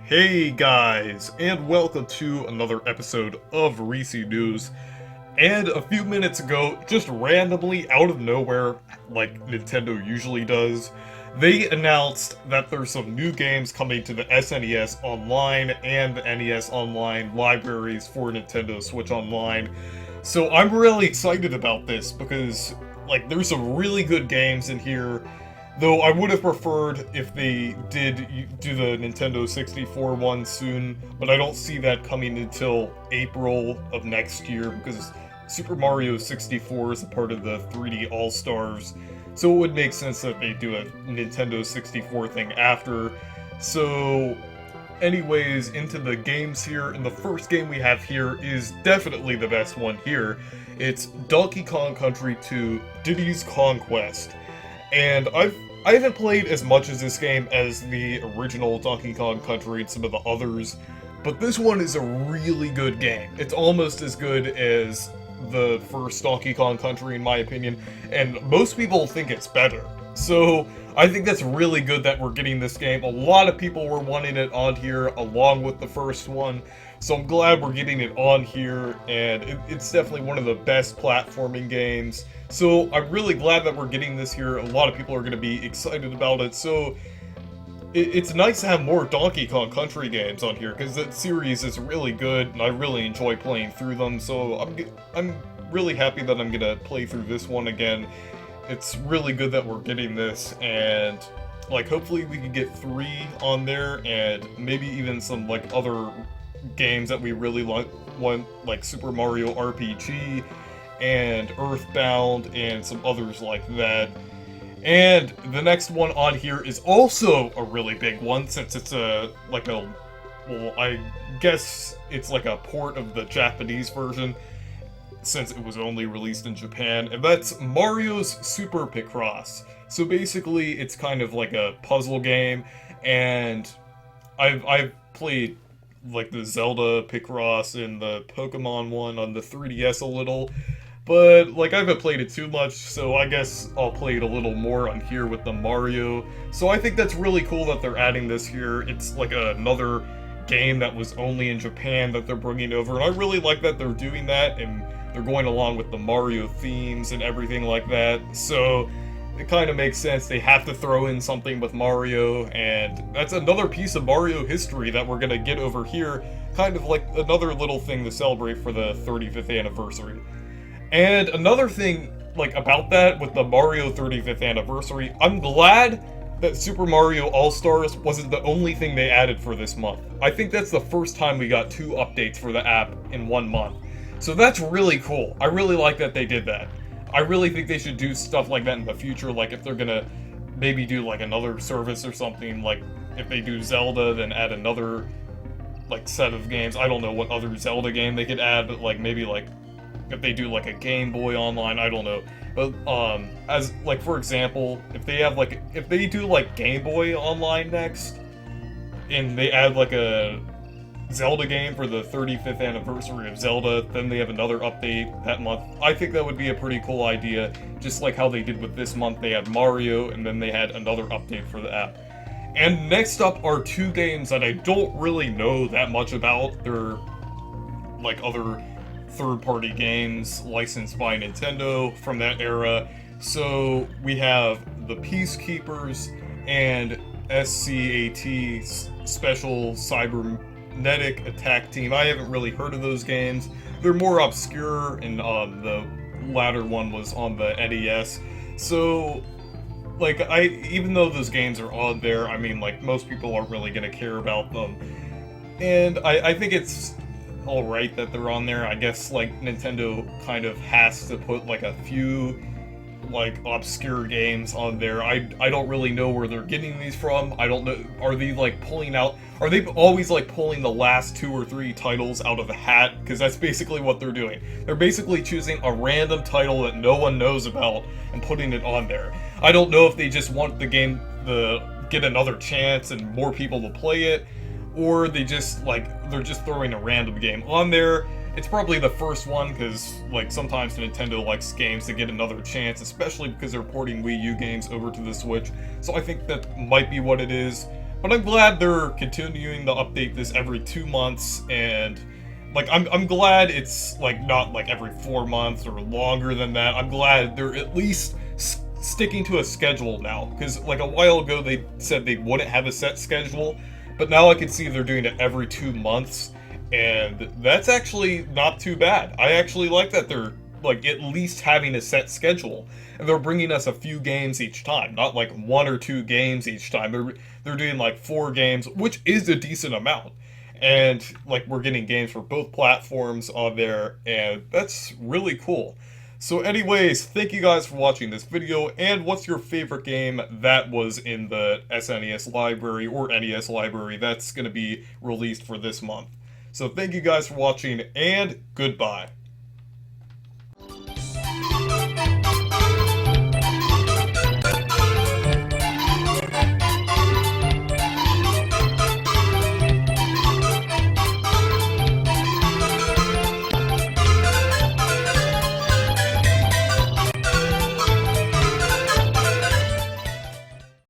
Hey guys, and welcome to another episode of Reecee News. And a few minutes ago, just randomly out of nowhere, like Nintendo usually does, they announced that there's some new games coming to the SNES Online and the NES Online libraries for Nintendo Switch Online. So I'm really excited about this because, there's some really good games in here. Though I would have preferred if they did do the Nintendo 64 one soon, but I don't see that coming until April of next year because Super Mario 64 is a part of the 3D All-Stars, so it would make sense that they do a Nintendo 64 thing after. So, anyways, into the games here, and the first game we have here is definitely the best one here. It's Donkey Kong Country 2 Diddy's Conquest. And I haven't played as much as this game as the original Donkey Kong Country and some of the others, but this one is a really good game. It's almost as good as the first Donkey Kong Country in my opinion, and most people think it's better. So I think that's really good that we're getting this game. A lot of people were wanting it on here along with the first one, so I'm glad we're getting it on here, and it's definitely one of the best platforming games. So I'm really glad that we're getting this here. A lot of people are going to be excited about it. So it's nice to have more Donkey Kong Country games on here because that series is really good and I really enjoy playing through them. So I'm really happy that I'm going to play through this one again. It's really good that we're getting this, and hopefully we can get 3 on there and maybe even some other games that we really want, like Super Mario RPG and Earthbound, and some others like that. And the next one on here is also a really big one, since it's well, I guess it's like a port of the Japanese version, since it was only released in Japan, and that's Mario's Super Picross. So basically, it's kind of like a puzzle game, and I've played the Zelda Picross and the Pokemon one on the 3DS a little, but I haven't played it too much, so I guess I'll play it a little more on here with the Mario. So I think that's really cool that they're adding this here. It's another game that was only in Japan that they're bringing over, and I really like that they're doing that, and they're going along with the Mario themes and everything like that. So it kind of makes sense. They have to throw in something with Mario, and that's another piece of Mario history that we're gonna get over here, kind of like another little thing to celebrate for the 35th anniversary. And another thing, about that with the Mario 35th anniversary, I'm glad that Super Mario All-Stars wasn't the only thing they added for this month. I think that's the first time we got 2 updates for the app in 1 month. So that's really cool. I really like that they did that. I really think they should do stuff like that in the future, if they're gonna maybe do another service or something, if they do Zelda, then add another set of games. I don't know what other Zelda game they could add, but maybe if they do a Game Boy Online, I don't know. But as for example, if they have if they do Game Boy Online next, and they add a Zelda game for the 35th anniversary of Zelda, then they have another update that month. I think that would be a pretty cool idea, just like how they did with this month. They had Mario, and then they had another update for the app. And next up are 2 games that I don't really know that much about. They're other third-party games licensed by Nintendo from that era. So we have the Peacekeepers and S.C.A.T. Special Cybernetic Attack Team. I haven't really heard of those games. They're more obscure, and the latter one was on the NES. So, even though those games are on there, I mean, most people aren't really gonna care about them. And I think it's alright that they're on there. I guess, Nintendo kind of has to put, a few, obscure games on there. I don't really know where they're getting these from. I don't know, are they, pulling out, are they always, pulling the last 2 or 3 titles out of the hat? Because that's basically what they're doing. They're basically choosing a random title that no one knows about and putting it on there. I don't know if they just want the game to get another chance and more people to play it, or they just, they're just throwing a random game on there. It's probably the first one, because, sometimes Nintendo likes games to get another chance, especially because they're porting Wii U games over to the Switch, so I think that might be what it is. But I'm glad they're continuing to update this every 2 months, and like I'm glad it's like not like every 4 months or longer than that. I'm glad they're at least sticking to a schedule now, because like a while ago they said they wouldn't have a set schedule, but now I can see they're doing it every 2 months, and that's actually not too bad. I actually like that they're like at least having a set schedule, and they're bringing us a few games each time, not like 1 or 2 games each time. They're doing like 4 games, which is a decent amount, and like we're getting games for both platforms on there, and that's really cool. So anyways, thank you guys for watching this video, and what's your favorite game that was in the SNES library or NES library that's going to be released for this month? So thank you guys for watching, and goodbye.